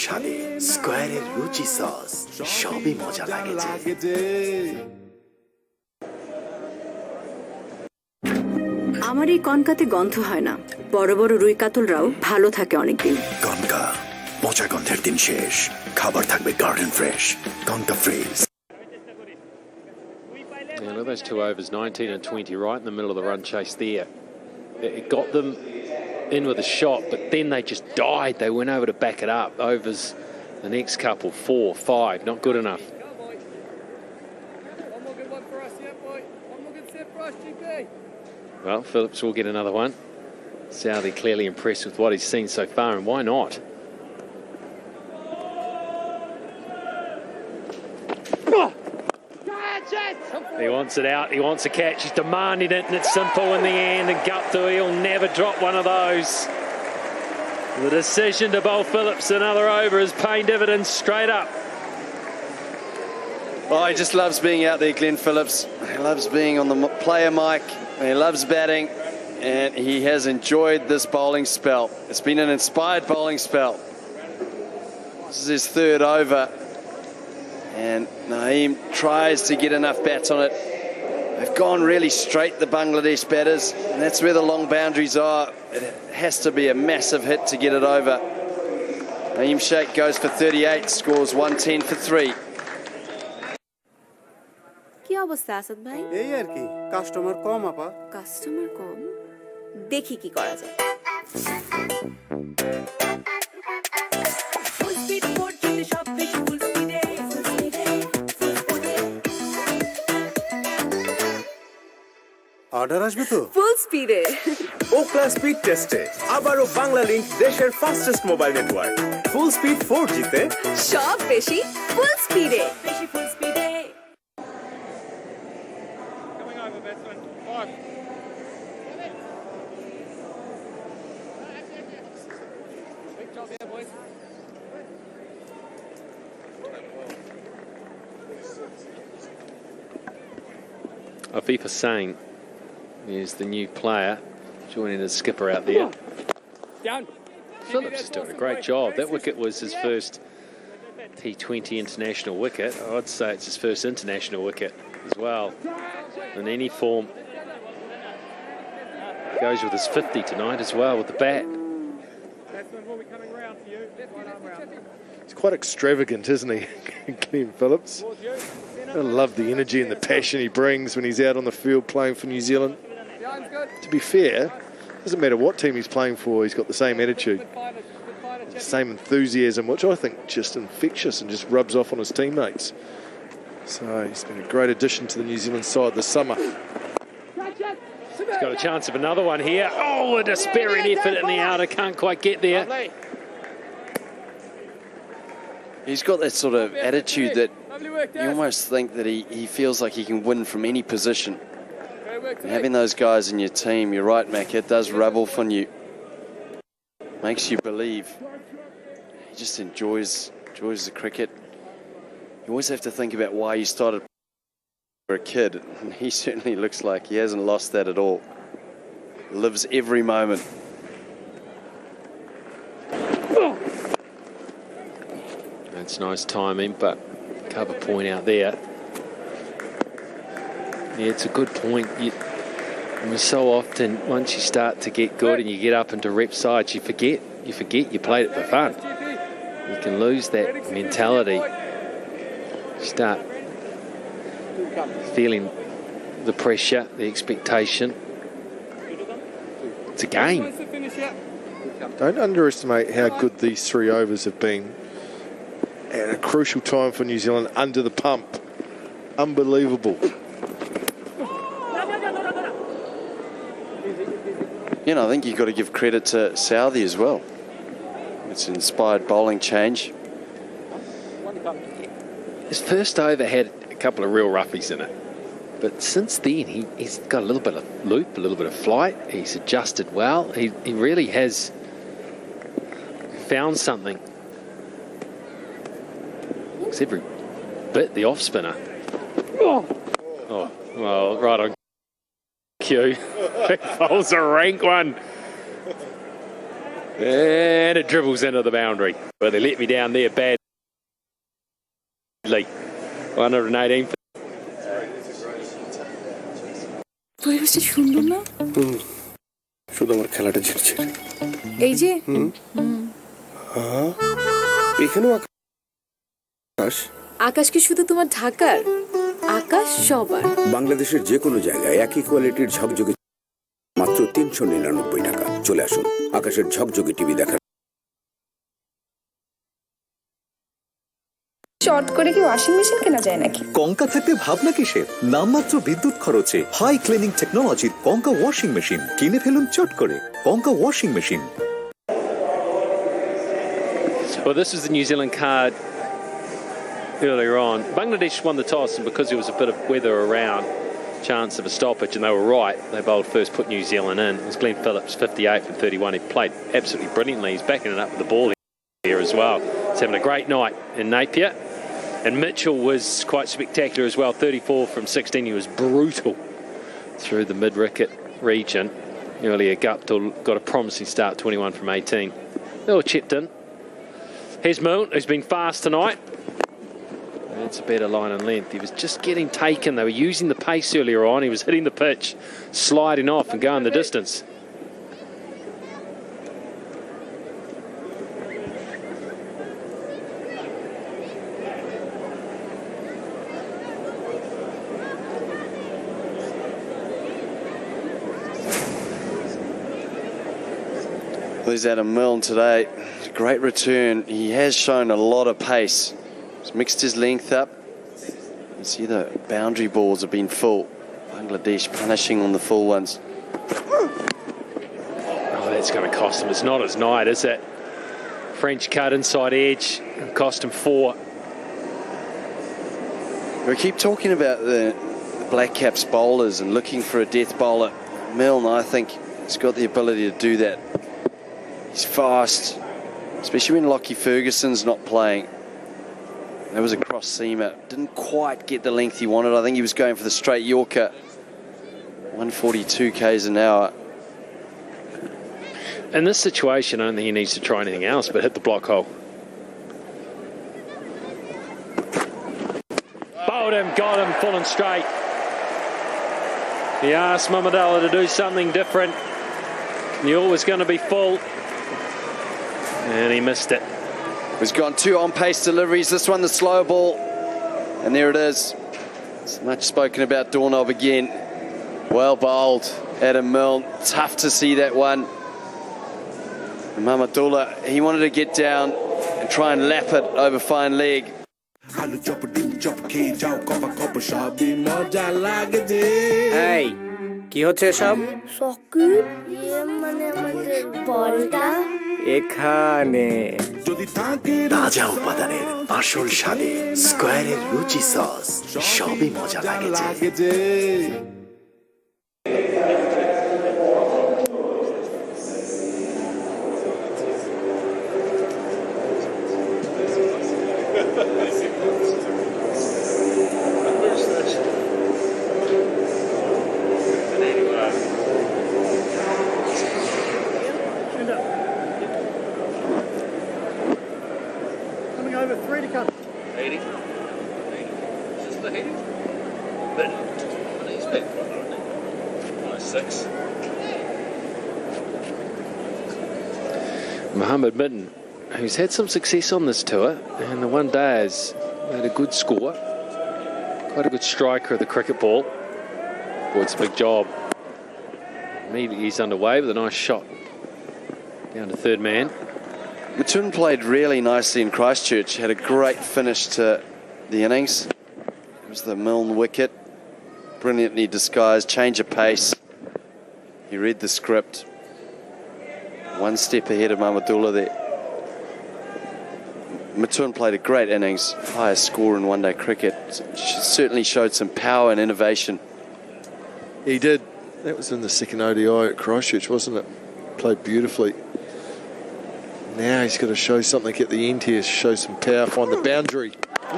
স্বাদে স্কোয়ারের রুচি সস সবই মজা লাগেছে। আমার এই কনকাতে গন্ধ হয় না, বড় বড় রুই কাতলরাও ভালো থাকে অনেকদিন। কনকা, পচা গন্ধের দিন শেষ, খাবার থাকবে garden fresh. Concha fridge. Now those two overs, 19 and 20, right in the middle of the run chase there. It got them in with a shot, but then they just died. They went over to back it up. Overs, the next couple, 4, 5, not good enough. Well, Phillips will get another one. Southey clearly impressed with what he's seen so far, and why not? He wants it out, he wants a catch, he's demanding it, and it's simple in the end, and Gupta, he'll never drop one of those. The decision to bowl Phillips another over has paid dividends straight up. Oh, he just loves being out there, Glenn Phillips. He loves being on the player mic, and he loves batting, and he has enjoyed this bowling spell. It's been an inspired bowling spell. This is his third over, and Naeem tries to get enough bats on it. They've gone really straight, the Bangladesh batters, and that's where the long boundaries are. It has to be a massive hit to get it over. Naeem Sheikh goes for 38, scores 110 for 3. কি অবস্থা আসাদ ভাই? এই আর কি, customer কম আপা। Customer কম, দেখি কি করা যায়। অর্ডার আসবে তো? ফুল স্পিডে। ওকলা স্পিড টেস্টে আবারও বাংলা লিংক দেশের fastest mobile network. Full speed 4G তে সব বেশি ফুল স্পিডে। বেশি ফুল স্পিডে। Afifa Singh is the new player, joining as skipper out there. Phillips is doing a great job. That wicket was his first T20 international wicket. I'd say it's his first international wicket as well. In any form, goes with his 50 tonight as well with the bat. He's quite extravagant, isn't he, Glenn Phillips? I love the energy and the passion he brings when he's out on the field playing for New Zealand. To be fair, doesn't matter what team he's playing for, he's got the same attitude, the same enthusiasm, which I think just infectious and just rubs off on his teammates. So he's been a great addition to the New Zealand side this summer. He's got a chance of another one here. Oh, a despairing effort in the outer, can't quite get there. He's got that sort of attitude that you almost think that he feels like he can win from any position. And having those guys in your team, you're right, Mac, it does rub off on you. Makes you believe. He just enjoys the cricket. You always have to think about why you started for a kid. And he certainly looks like he hasn't lost that at all. Lives every moment. That's nice timing, but cover point out there. Yeah, it's a good point. So often, once you start to get good and you get up into rep sides, you forget you played it for fun. You can lose that mentality. You start feeling the pressure, the expectation. It's a game. Don't underestimate how good these 3 overs have been at a crucial time for New Zealand under the pump. Unbelievable. You know, I think you've got to give credit to Southey as well. It's an inspired bowling change. His first over had a couple of real roughies in it. But since then, he's got a little bit of loop, a little bit of flight. He's adjusted well. He really has found something. Looks every bit the off spinner. Oh, well, right on cue. Bowls a rank one. And it dribbles into the boundary. But they let me down there badly. 118. পরিবেশটা সুন্দর না? শুধু আমার খেলাটা ঝিরছে। এই যে এখানেও আকাশ। আকাশ কি শুধু তোমার ঢাকার? আকাশ সবার। বাংলাদেশের যে কোনো জায়গায় একই কোয়ালিটির ঝকঝকে মাত্র 399 টাকা। চলে আসুন আকাশের ঝকঝকে টিভি দেখার। শর্ট করে কি ওয়াশিং মেশিন কেনা যায় নাকি? কঙ্কা থাকতে ভাবনা কিসের? নামমাত্র বিদ্যুৎ খরচে হাই ক্লিনিং টেকনোলজির কঙ্কা ওয়াশিং মেশিন কিনে ফেলুন চট করে। Konka washing machine. Well, this was the New Zealand card earlier on. Bangladesh won the toss, and because there was a bit of weather around, chance of a stoppage, and they were right. They bowled first, put New Zealand in. It was Glenn Phillips, 58 from 31. He played absolutely brilliantly. He's backing it up with the ball here as well. He's having a great night in Napier. And Mitchell was quite spectacular as well, 34 from 16. He was brutal through the mid-wicket region. Earlier, Guptill got a promising start, 21 from 18. They all chipped in. Here's Milne, who's been fast tonight. It's a better line and length. He was just getting taken. They were using the pace earlier on. He was hitting the pitch, sliding off and going the distance. There's Adam Milne today. Great return. He has shown a lot of pace. He's mixed his length up. You see the boundary balls have been full. Bangladesh punishing on the full ones. Oh, that's going to cost him. It's not his night, is it? French cut inside edge. Cost him 4. We keep talking about the Black Caps bowlers and looking for a death bowler. Milne, I think, has got the ability to do that. He's fast, especially when Lockie Ferguson's not playing. That was a cross seamer. Didn't quite get the length he wanted. I think he was going for the straight Yorker. 142 k's an hour. In this situation, I don't think he needs to try anything else but hit the block hole. Bowled him, got him, full and straight. He asked Mamadala to do something different. He was going to be full. And he missed it. He's gone 2 on-pace deliveries. This one, the slow ball. And there it is. It's much spoken about doorknob again. Well bowled, Adam Milne. Tough to see that one. And Mamadullah, he wanted to get down and try and lap it over fine leg. এই কি হচ্ছে সব? সকিট মানে আমাদের বলটা এখানে তাজা উপাদানের আসল স্বাদে স্কয়ারের রুচি সস সবই মজা লাগে। Over 3 to come. 80. Is this the 80? But he's been 6. Mohammed Mitten, who's had some success on this tour, and the one day has made a good score. Quite a good striker of the cricket ball. Boy, it's a big job. Immediately he's underway with a nice shot down to third man. Matun played really nicely in Christchurch, had a great finish to the innings. It was the Milne wicket, brilliantly disguised, change of pace. He read the script. One step ahead of Mamadullah there. Matun played a great innings, highest score in one-day cricket. Certainly showed some power and innovation. He did. That was in the second ODI at Christchurch, wasn't it? Played beautifully. Now he's got to show something at the end here, show some power, find the boundary.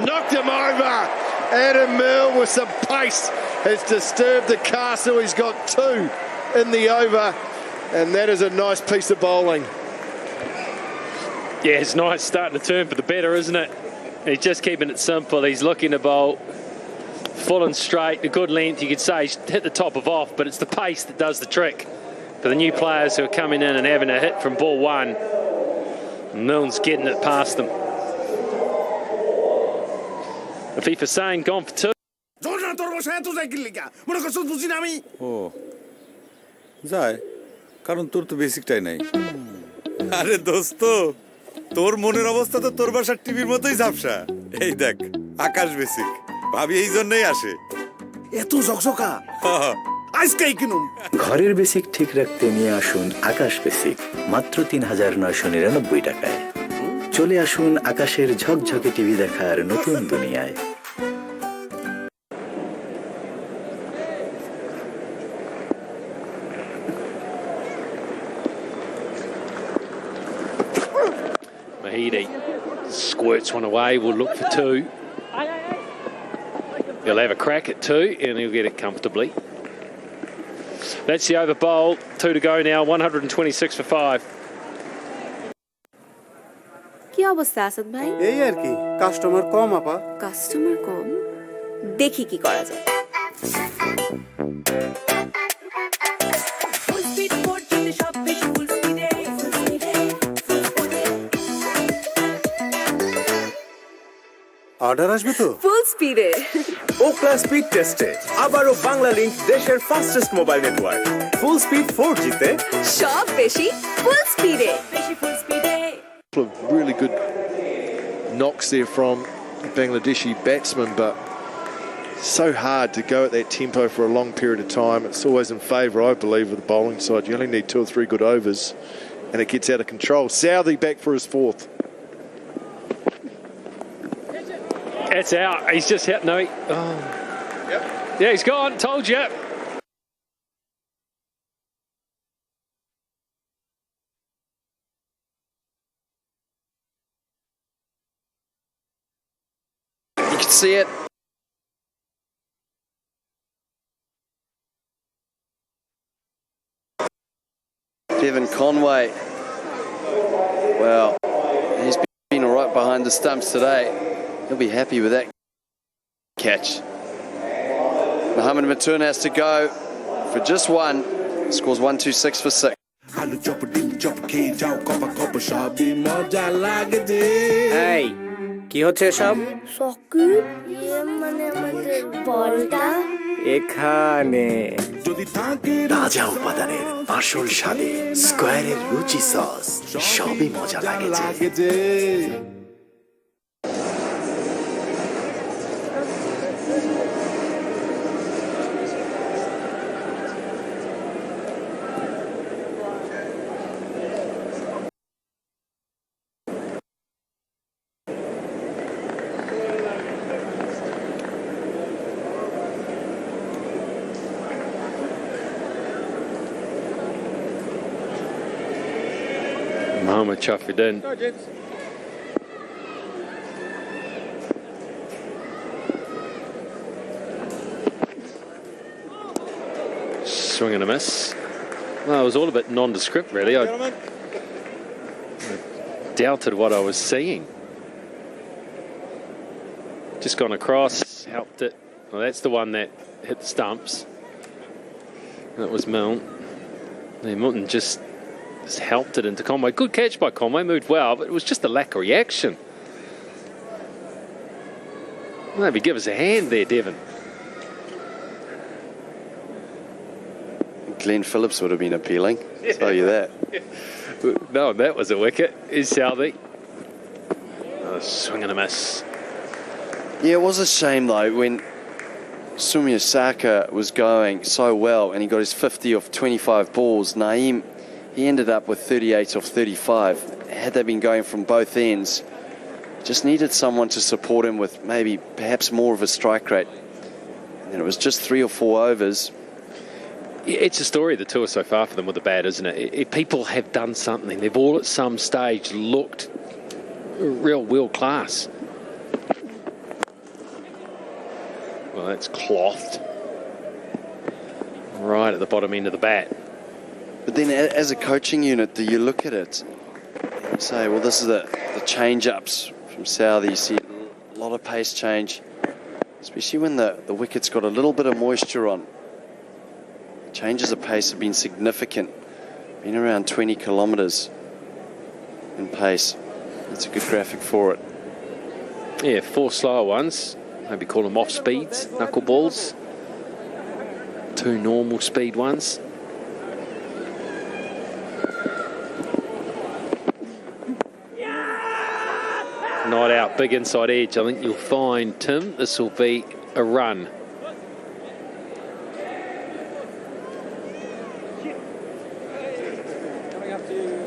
Knocked him over! Adam Milne with some pace has disturbed the castle. He's got 2 in the over, and that is a nice piece of bowling. Yeah, it's nice starting to turn for the better, isn't it? He's just keeping it simple. He's looking to bowl full and straight, a good length. You could say he's hit the top of off, but it's the pace that does the trick. For the new players who are coming in and having a hit from ball one, Milne's getting it past them. Afifa Hussain gone for two. ও যায়, কারণ তোর তো বেসিকটাই নাই। আরে দোস্ত, তোর মনের অবস্থা তো তোর বাসার টিভির মতোই ঝাপসা। এই দেখ, আকাশ বেসিক ভাবি এই জন্যই আসে। এত ঝকঝকা আজকেই কিনুম। ঘরের বেসিক ঠিক রাখতে নিয়ে আসুন আকাশ বেসিক মাত্র ৩,৯৯৯ টাকায়। চলে আসুন আকাশের ঝকঝকে টিভি দেখার নতুন দুনিয়ায়। Mahidi squirts one away, will look for two. He'll have a crack at two and he'll get it comfortably. That's the over bowl. 2 to go now, 126 for 5. কি অবস্থা আসাদ ভাই? এই আর কি, কাস্টমার কম আপা। কাস্টমার কম, দেখি কি করা যায়। অর্ডার আসবে তো ফুল স্পিডে। ওকলা স্পিড টেস্টে আবারও বাংলা লিংক দেশের fastest mobile network. Full speed 4G তে সব বেশি ফুল স্পিডে। Really good knocks there from Bangladeshi batsmen, but so hard to go at that tempo for a long period of time. It's always in favour, I believe, of the bowling side. You only need 2 or 3 good overs and it gets out of control. Southey back for his fourth. It's out. He's just hit. No, oh. Yep. Yeah, he's gone. Told you. You can see it. Devon Conway. Well, he's been all right behind the stumps today. He'll be happy with that catch. Mohammed Matun has to go for just one. Scores 126 for 6. এই কি হচ্ছে সব? সকিব মানে আমাদের বলটা এখানে তাজা উপাদানের আসল স্বাদে স্কয়ারের রুচি সস সবই মজা লাগে। Mohammed chuffed it in. Swing and a miss. Well, it was all a bit nondescript, really. I doubted what I was seeing. Just gone across, helped it. Well, that's the one that hit the stumps. That was Milne. Milton just helped it into Conway. Good catch by Conway, moved well, but it was just a lack of reaction. Maybe give us a hand there, Devon. Glenn Phillips would have been appealing. I'll tell you that. No, that was a wicket. Is Southey. Oh, swing and a miss. Yeah, it was a shame though when Sumya Saka was going so well and he got his 50 off 25 balls. Naeem, he ended up with 38 off 35. Had they been going from both ends, just needed someone to support him with maybe perhaps more of a strike rate. And then it was just 3 or 4 overs. It's a story of the tour so far for them with the bat, isn't it? People have done something. They've all at some stage looked real world class. Well, that's clothed right at the bottom end of the bat. But then as a coaching unit, do you look at it? Say, well, this is the change-ups from Southey. You see a lot of pace change, especially when the wicket's got a little bit of moisture on. Changes of pace have been significant, been around 20 kilometres in pace. That's a good graphic for it. Yeah, 4 slower ones. Maybe call them off speeds, knuckleballs. 2 normal speed ones. Not out, big inside edge. I think you'll find, Tim, this will be a run.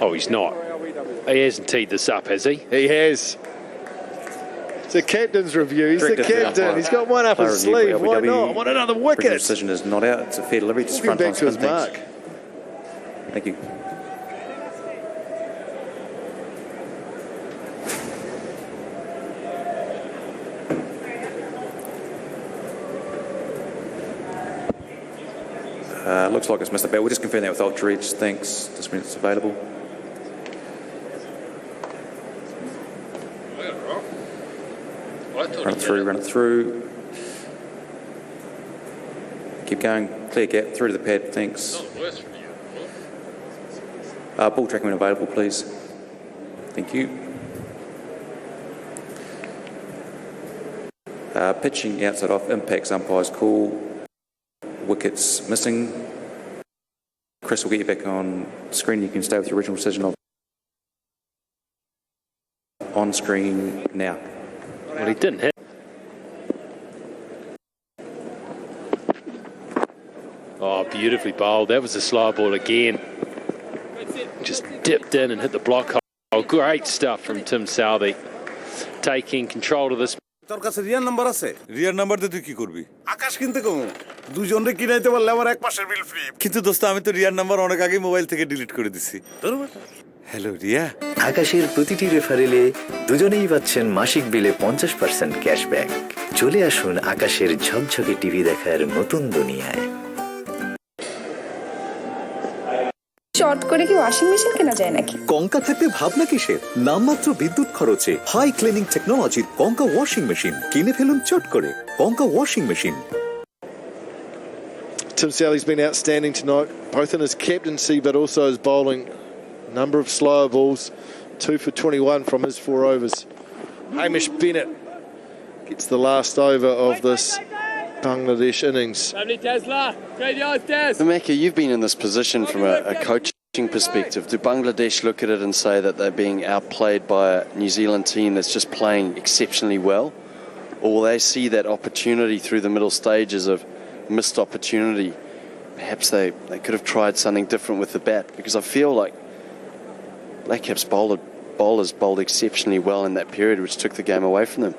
Oh, he's not. He hasn't teed this up, has he? He has. It's a captain's review. He's the captain. He's got one up his sleeve. Why not? I want another wicket. Decision is not out. It's a fair delivery. Just Walking front back on to spin. his mark. Thanks. Thank you. Looks like it's missed a bat. We'll just confirm that with Ultra Edge. Thanks. Just when it's available. Run it through. Keep going. Clear gap through to the pad. Thanks. Ball tracking when available, please. Thank you. Pitching outside off. Impacts umpire's call. Wickets missing. Chris will get you back on screen. You can stay with your original decision of on screen now. Well, he didn't hit. Oh, beautifully bowled. That was a slow ball again. Just dipped in and hit the block hole. Oh, great stuff from Tim Southey. Taking control of this. তোর কাছে রিয়ার number আছে রিয়ার number দিয়ে তুই কি করবি? আকাশ কিনতে কম দুজনরে কিনাইতে পারলে আমার এক মাসের বিল ফ্রি কিন্তু দোস্ত আমি তো রিয়ার নাম্বার অনেক আগে মোবাইল থেকে ডিলিট করে দিছি। হ্যালো রিয়া। আকাশের প্রতিটি রেফারেলে দুজনেই পাচ্ছেন মাসিক বিলে 50% ক্যাশব্যাক। চলে আসুন আকাশের ঝকঝকে টিভি দেখার নতুন দুনিয়ায়। শর্ট করে কি ওয়াশিং মেশিন কেনা যায় নাকি? কঙ্কা থাকতে ভাবনা কিসের? নামমাত্র বিদ্যুৎ খরচে হাই ক্লিনিং টেকনোলজির কঙ্কা ওয়াশিং মেশিন কিনে ফেলুন চট করে। Konka washing machine. Tim Southey's been outstanding tonight, both in his captaincy but also his bowling. Number of slower balls, 2 for 21 from his 4 overs. Hamish Bennett gets the last over of this Bangladesh innings. Mecca, you've been in this position from a coaching perspective. Do Bangladesh look at it and say that they're being outplayed by a New Zealand team that's just playing exceptionally well? Or will they see that opportunity through the middle stages of missed opportunity? Perhaps they could have tried something different with the bat, because I feel like Black Caps bowlers bowled exceptionally well in that period, which took the game away from them.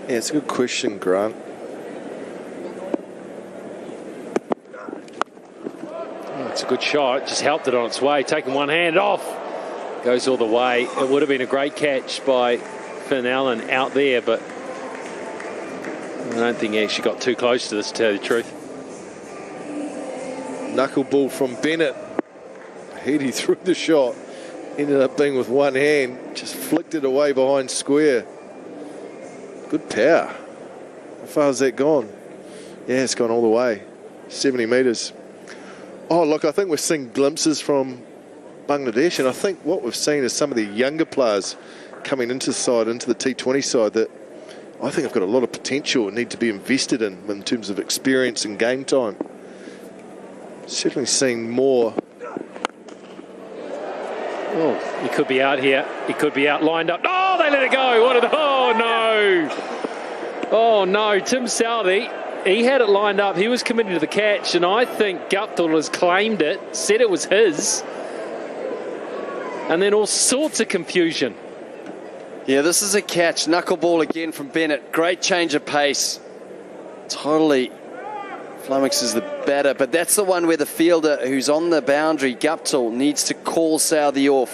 Yeah, it's a good question, Grant. It's a good shot. Just helped it on its way. Taking one hand off. Goes all the way. It would have been a great catch by Finn Allen out there, but I don't think he actually got too close to this, to tell you the truth. Knuckleball from Bennett. Heady threw the shot. Ended up being with one hand. Just flicked it away behind square. Good power. How far has that gone? Yeah, it's gone all the way. 70 metres. Oh, look, I think we're seeing glimpses from Bangladesh, and I think what we've seen is some of the younger players coming into the side, into the T20 side, that I think have got a lot of potential and need to be invested in terms of experience and game time. Certainly seeing more. Oh, he could be out here. He could be out lined up. Oh, they let it go. Oh, no. Oh, no. Tim Southey, he had it lined up. He was committed to the catch, and I think Guptill has claimed it, said it was his, and then all sorts of confusion. Yeah, this is a catch. Knuckleball again from Bennett. Great change of pace. Totally flummoxes the batter, but that's the one where the fielder who's on the boundary, Guptill, needs to call Southey off.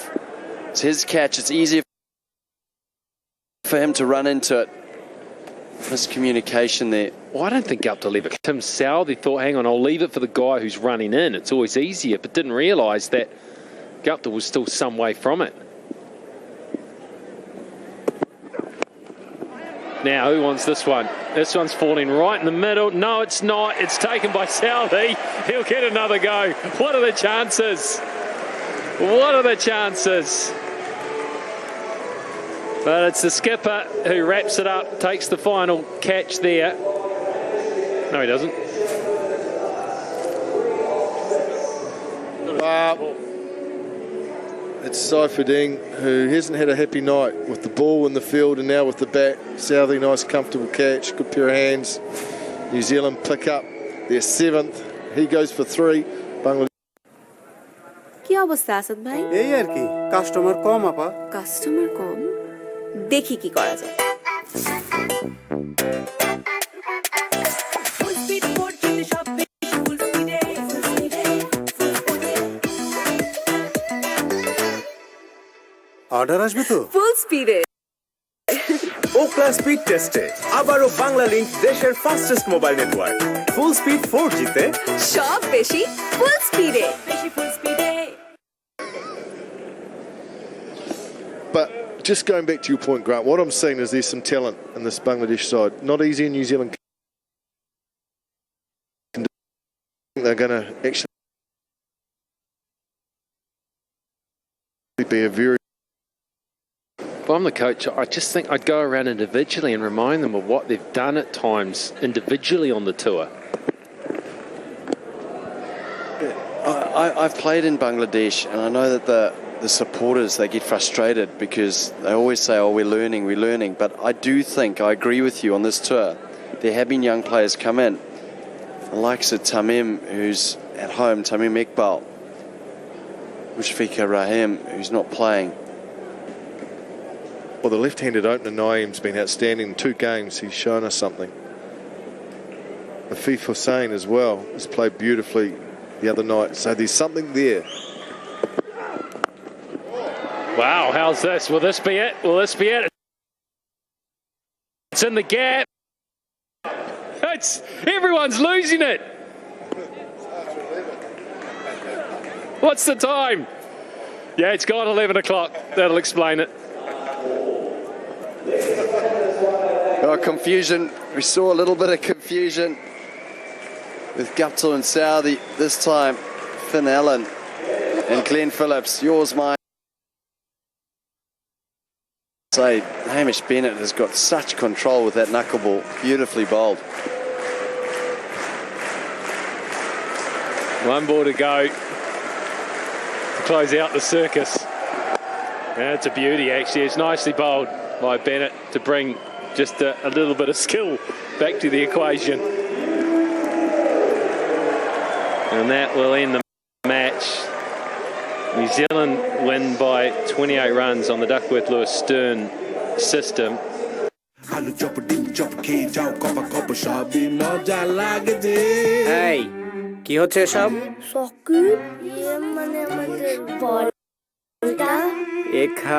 It's his catch. It's easier for him to run into it. Miscommunication there. Well, I don't think Guptill leave it. Tim Southey thought, hang on, I'll leave it for the guy who's running in. It's always easier, but didn't realise that Gupta was still some way from it. Now, who wants this one? This one's falling right in the middle. No, it's not. It's taken by Southey. He'll get another go. What are the chances? What are the chances? But it's the skipper who wraps it up, takes the final catch there. No, he doesn't. It's Seiferding, who hasn't had a happy night with the ball in the field and now with the bat. Southey, nice comfortable catch, good pair of hands. New Zealand pick up their 7th. He goes for 3. Bangladsh. কি অবস্থা আসাদ ভাই? এই আর কি, customer কম আপা। Customer কম, দেখি কি করা যায়। অর্ডার আসবে তো? ফুল স্পিডে। ও ক্লাস স্পিড টেস্টে আবারও বাংলা লিংক দেশের fastest mobile network. Full speed 4G তে সব বেশি ফুল স্পিডে। But just going back to your point, Grant, what I'm seeing is there's some talent in this Bangladesh side. Not easy in New Zealand. They're going to actually be a very... If I'm the coach, I just think I'd go around individually and remind them of what they've done at times individually on the tour. I've played in Bangladesh, and I know that the supporters, they get frustrated because they always say, oh, we're learning. But I do think, I agree with you on this tour, there have been young players come in. The likes of Tamim, who's at home, Tamim Iqbal, Mushfiqur Rahim, who's not playing. Well, the left-handed opener, Naeem's been outstanding in 2 games. He's shown us something. Afif Hussain as well has played beautifully the other night. So there's something there. Wow, how's this? Will this be it? Will this be it? It's in the gap. Everyone's losing it. What's the time? Yeah, it's gone 11 o'clock. That'll explain it. Oh, confusion. We saw a little bit of confusion with Gupta and Southey. This time, Finn Allen and Glenn Phillips. Yours, mine. Say, Hamish Bennett has got such control with that knuckleball. Beautifully bowled. One ball to go to close out the circus. And it's a beauty, actually. It's nicely bowled by Bennett to bring just a little bit of skill back to the equation. And that will end the match. New Zealand win by 28 runs on the Duckworth-Lewis-Stern system. এই, কি হচ্ছে সব? সকি মানে আমাদের বলটা এখা